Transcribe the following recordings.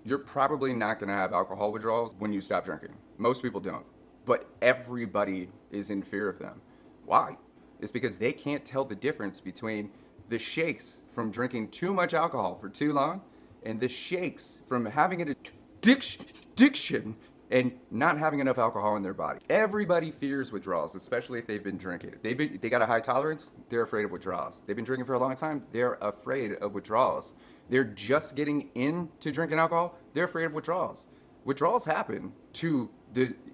You're probably not going to have alcohol withdrawals when you stop drinking. Most people don't. But everybody is in fear of them. Why? It's because they can't tell the difference between the shakes from drinking too much alcohol for too long and the shakes from having an addiction and not having enough alcohol in their body. Everybody fears withdrawals, especially if they've been drinking. They got a high tolerance, they're afraid of withdrawals. They've been drinking for a long time, they're afraid of withdrawals. They're just getting into drinking alcohol, they're afraid of withdrawals. Withdrawals happen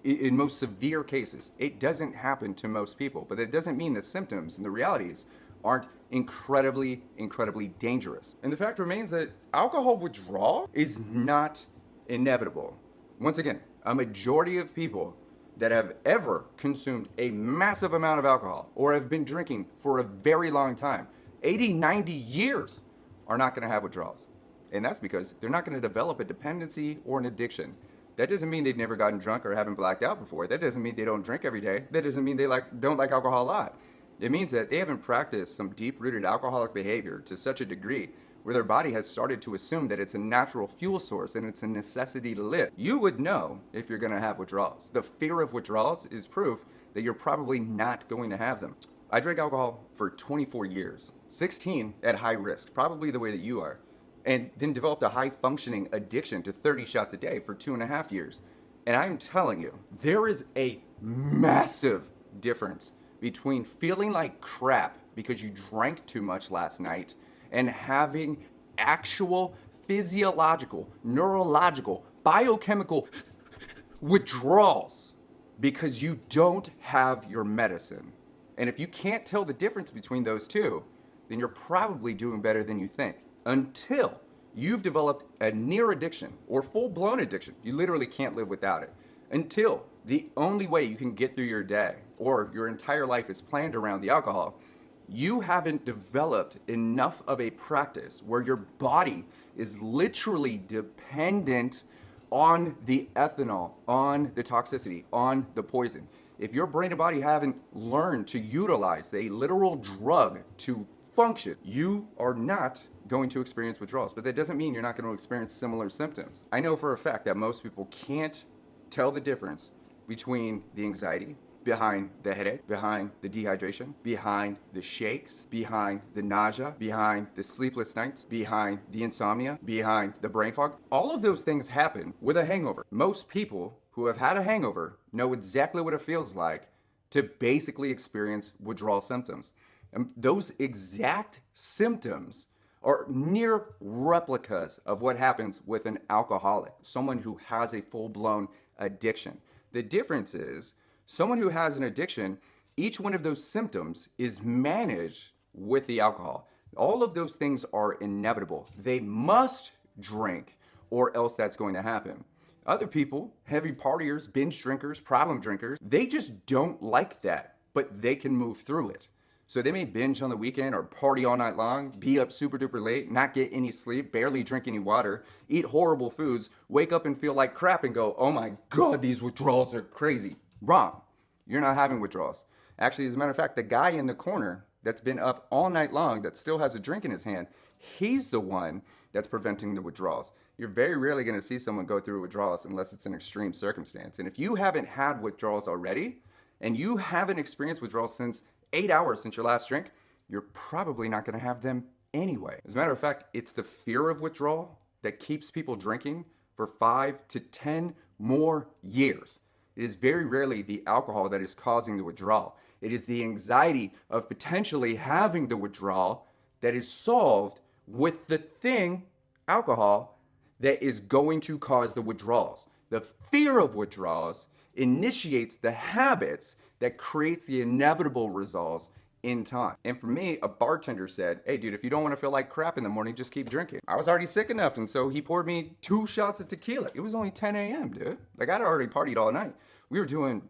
in most severe cases. It doesn't happen to most people, but it doesn't mean the symptoms and the realities aren't incredibly, incredibly dangerous. And the fact remains that alcohol withdrawal is not inevitable. Once again, a majority of people that have ever consumed a massive amount of alcohol or have been drinking for a very long time, 80, 90 years, are not going to have withdrawals. And that's because they're not going to develop a dependency or an addiction. That doesn't mean they've never gotten drunk or haven't blacked out before. That doesn't mean they don't drink every day. That doesn't mean they don't like alcohol a lot. It means that they haven't practiced some deep-rooted alcoholic behavior to such a degree where their body has started to assume that it's a natural fuel source and it's a necessity to live. You would know if you're going to have withdrawals. The fear of withdrawals is proof that you're probably not going to have them. I drank alcohol for 24 years, 16 at high risk, probably the way that you are, and then developed a high-functioning addiction to 30 shots a day for 2.5 years. And I'm telling you, there is a massive difference between feeling like crap because you drank too much last night and having actual physiological, neurological, biochemical withdrawals because you don't have your medicine. And if you can't tell the difference between those two, then you're probably doing better than you think. Until you've developed a near addiction or full-blown addiction. You literally can't live without it. Until the only way you can get through your day or your entire life is planned around the alcohol, you haven't developed enough of a practice where your body is literally dependent on the ethanol, on the toxicity, on the poison. If your brain and body haven't learned to utilize a literal drug to function, you are not going to experience withdrawals. But that doesn't mean you're not going to experience similar symptoms. I know for a fact that most people can't tell the difference between the anxiety behind the headache, behind the dehydration, behind the shakes, behind the nausea, behind the sleepless nights, behind the insomnia, behind the brain fog. All of those things happen with a hangover. Most people who have had a hangover know exactly what it feels like to basically experience withdrawal symptoms. And those exact symptoms are near replicas of what happens with an alcoholic, someone who has a full-blown addiction. The difference is, someone who has an addiction, each one of those symptoms is managed with the alcohol. All of those things are inevitable. They must drink or else that's going to happen. Other people, heavy partiers, binge drinkers, problem drinkers, they just don't like that, but they can move through it. So they may binge on the weekend or party all night long, be up super duper late, not get any sleep, barely drink any water, eat horrible foods, wake up and feel like crap and go, oh my God, these withdrawals are crazy. Wrong. You're not having withdrawals. Actually, as a matter of fact, the guy in the corner that's been up all night long that still has a drink in his hand, he's the one that's preventing the withdrawals. You're very rarely going to see someone go through withdrawals unless it's an extreme circumstance. And if you haven't had withdrawals already, and you haven't experienced withdrawals since 8 hours since your last drink, you're probably not going to have them anyway. As a matter of fact, it's the fear of withdrawal that keeps people drinking for 5 to 10 more years. It is very rarely the alcohol that is causing the withdrawal. It is the anxiety of potentially having the withdrawal that is solved with the thing, alcohol, that is going to cause the withdrawals. The fear of withdrawals initiates the habits that creates the inevitable results in time. And for me, a bartender said, hey dude, if you don't want to feel like crap in the morning, just keep drinking. I was already sick enough, and so he poured me 2 shots of tequila. It was only 10 a.m., dude. Like, I'd already partied all night. We were doing,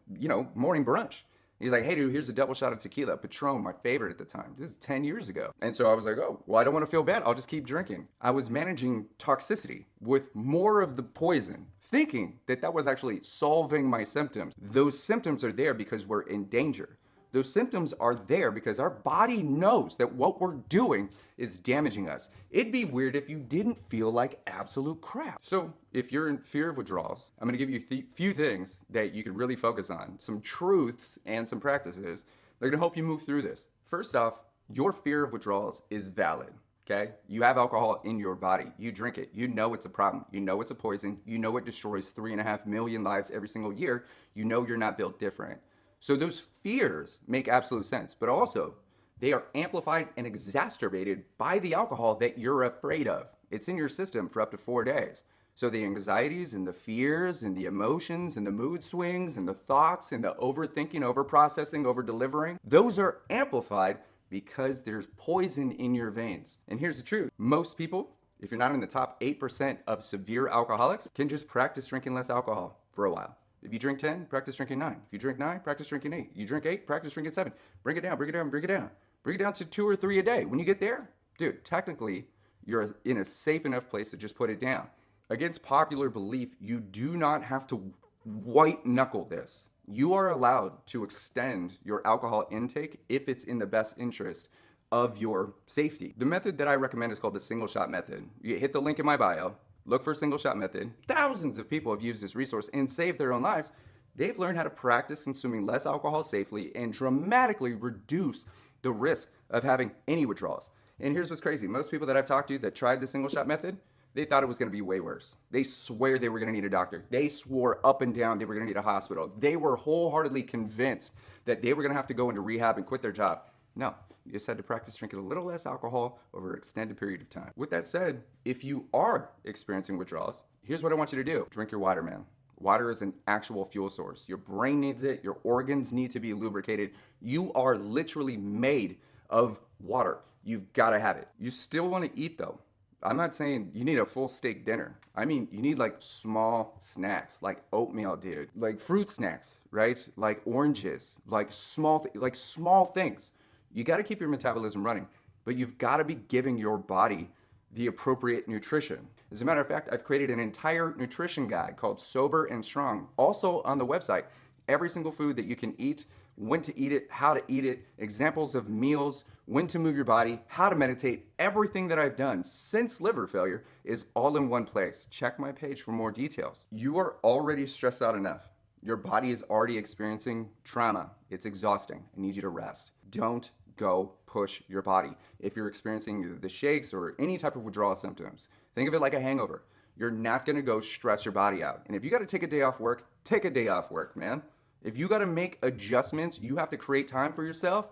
morning brunch. He's like, hey dude, here's a double shot of tequila, Patron, my favorite at the time. This is 10 years ago. And so I was like, oh, well, I don't want to feel bad. I'll just keep drinking. I was managing toxicity with more of the poison, thinking that that was actually solving my symptoms. Those symptoms are there because we're in danger. Those symptoms are there because our body knows that what we're doing is damaging us. It'd be weird if you didn't feel like absolute crap. So if you're in fear of withdrawals, I'm gonna give you a few things that you can really focus on, some truths and some practices that are gonna help you move through this. First off, your fear of withdrawals is valid. Okay? You have alcohol in your body. You drink it. You know it's a problem. You know it's a poison. You know it destroys 3.5 million lives every single year. You know you're not built different. So those fears make absolute sense, but also they are amplified and exacerbated by the alcohol that you're afraid of. It's in your system for up to 4 days. So the anxieties and the fears and the emotions and the mood swings and the thoughts and the overthinking, overprocessing, over-delivering, those are amplified because there's poison in your veins. And here's the truth. Most people, if you're not in the top 8% of severe alcoholics, can just practice drinking less alcohol for a while. If you drink 10, practice drinking 9. If you drink 9, practice drinking 8. You drink 8, practice drinking 7. Bring it down, bring it down, bring it down. Bring it down to 2 or 3 a day. When you get there, dude, technically, you're in a safe enough place to just put it down. Against popular belief, you do not have to white knuckle this. You are allowed to extend your alcohol intake if it's in the best interest of your safety. The method that I recommend is called the single shot method. You hit the link in my bio, look for single shot method. Thousands of people have used this resource and saved their own lives. They've learned how to practice consuming less alcohol safely and dramatically reduce the risk of having any withdrawals. And here's what's crazy. Most people that I've talked to that tried the single shot method, they thought it was going to be way worse. They swear they were going to need a doctor. They swore up and down they were going to need a hospital. They were wholeheartedly convinced that they were going to have to go into rehab and quit their job. No, you just had to practice drinking a little less alcohol over an extended period of time. With that said, if you are experiencing withdrawals, here's what I want you to do. Drink your water, man. Water is an actual fuel source. Your brain needs it. Your organs need to be lubricated. You are literally made of water. You've got to have it. You still want to eat though. I'm not saying you need a full steak dinner. I mean, you need like small snacks, like oatmeal, dude, like fruit snacks, right? Like oranges, like small things. You got to keep your metabolism running, but you've got to be giving your body the appropriate nutrition. As a matter of fact, I've created an entire nutrition guide called Sober and Strong, also on the website. Every single food that you can eat, when to eat it, how to eat it, examples of meals, when to move your body, how to meditate, everything that I've done since liver failure is all in one place. Check my page for more details. You are already stressed out enough. Your body is already experiencing trauma. It's exhausting. I need you to rest. Don't go push your body. If you're experiencing the shakes or any type of withdrawal symptoms, think of it like a hangover. You're not gonna go stress your body out. And if you gotta take a day off work, take a day off work, man. If you gotta make adjustments, you have to create time for yourself.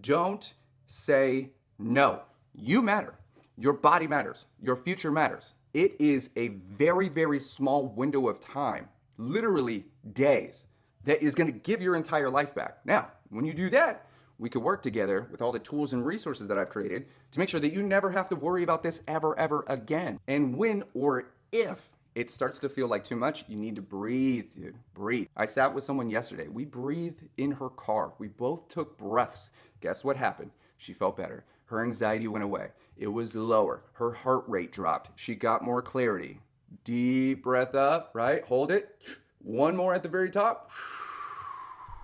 Don't say no. You matter. Your body matters. Your future matters. It is a very, very small window of time, literally days, that is gonna give your entire life back. Now, when you do that, we could work together with all the tools and resources that I've created to make sure that you never have to worry about this ever again. And when or if it starts to feel like too much, you need to breathe, dude. Breathe. I sat with someone yesterday. We breathed in her car. We both took breaths. Guess what happened? She felt better. Her anxiety went away. It was lower. Her heart rate dropped. She got more clarity. Deep breath up, right? Hold it. One more at the very top.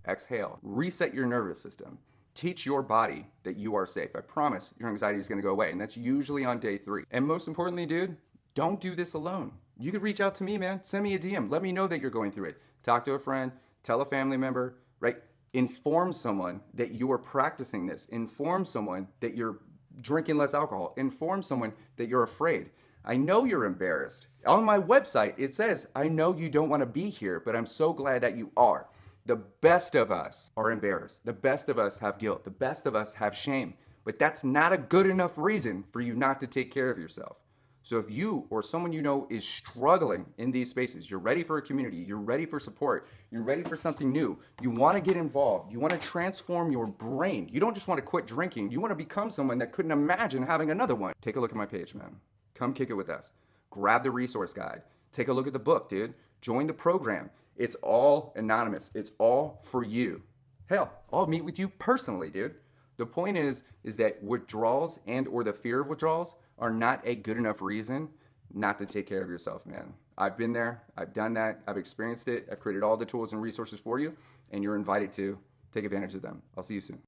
Exhale. Reset your nervous system. Teach your body that you are safe. I promise your anxiety is going to go away. And that's usually on day 3. And most importantly, dude, don't do this alone. You can reach out to me, man. Send me a DM. Let me know that you're going through it. Talk to a friend. Tell a family member, right? Inform someone that you are practicing this. Inform someone that you're drinking less alcohol. Inform someone that you're afraid. I know you're embarrassed. On my website, it says, I know you don't want to be here, but I'm so glad that you are. The best of us are embarrassed. The best of us have guilt. The best of us have shame. But that's not a good enough reason for you not to take care of yourself. So if you or someone you know is struggling in these spaces, you're ready for a community, you're ready for support, you're ready for something new, you want to get involved, you want to transform your brain, you don't just want to quit drinking, you want to become someone that couldn't imagine having another one. Take a look at my page, man. Come kick it with us. Grab the resource guide. Take a look at the book, dude. Join the program. It's all anonymous. It's all for you. Hell, I'll meet with you personally, dude. The point is that withdrawals and or the fear of withdrawals are not a good enough reason not to take care of yourself, man. I've been there. I've done that. I've experienced it. I've created all the tools and resources for you, and you're invited to Take advantage of them. I'll see you soon.